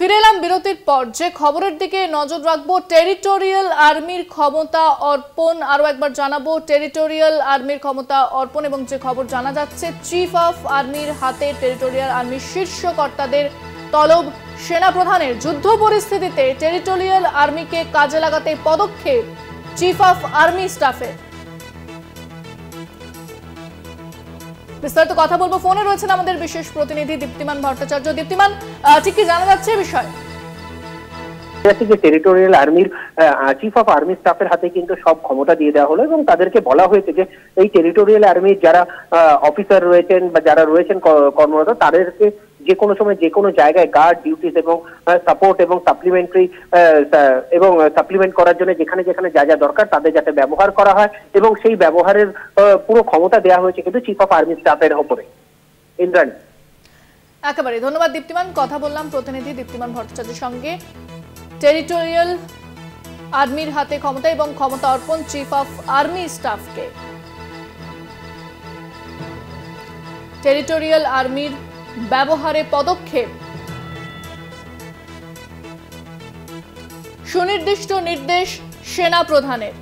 ফিরে এলাম বিরতির পর। যে খবরের দিকে নজর রাখবো, টেরিটোরিয়াল আর্মির ক্ষমতা অর্পণ। আরো একবার জানাবো, টেরিটোরিয়াল আর্মির ক্ষমতা অর্পণ এবং যে খবর জানা যাচ্ছে, চিফ অফ আর্মির হাতে টেরিটোরিয়াল আর্মির শীর্ষ কর্তাদের তলব সেনাপ্রধানের। যুদ্ধ পরিস্থিতিতে টেরিটোরিয়াল আর্মিকে কাজে লাগাতে পদক্ষেপ চিফ অফ আর্মি স্টাফের। বিস্তারিত কথা বলবো, ফোনে রয়েছেন আমাদের বিশেষ প্রতিনিধি দীপ্তিমান ভট্টাচার্য। দীপ্তিমান, ঠিক কি জানা যাচ্ছে বিষয়? টেরিটোরিয়াল আর্মির চিফ অফ আর্মি স্টাফের হাতে কিন্তু সব ক্ষমতা দিয়ে দেওয়া হলো এবং তাদেরকে বলা হয়েছে যে এই টেরিটোরিয়াল আর্মির যারা অফিসার রয়েছেন বা যারা রয়েছেন কর্মরত, তাদেরকে যে কোনো সময় যে কোনো জায়গায় গার্ড ডিউটিস এবং সাপোর্ট এবং সাপ্লিমেন্ট করার জন্য যেখানে যেখানে যা যা দরকার তাদের যাতে ব্যবহার করা হয় এবং সেই ব্যবহারের পুরো ক্ষমতা দেওয়া হয়েছে কিন্তু চিফ অফ আর্মি স্টাফের ওপরে। ইন্দ্রাণী, একেবারে ধন্যবাদ দীপ্তিমান। কথা বললাম প্রতিনিধি দীপ্তিমান ভট্টাচার্যের সঙ্গে। টেরিটোরিয়াল আর্মির হাতে ক্ষমতা এবং ক্ষমতা অর্পণ চিফ অফ আর্মি স্টাফকে। টেরিটোরিয়াল আর্মির ব্যবহারে পদক্ষেপ, সুনির্দিষ্ট নির্দেশ সেনা প্রধানের।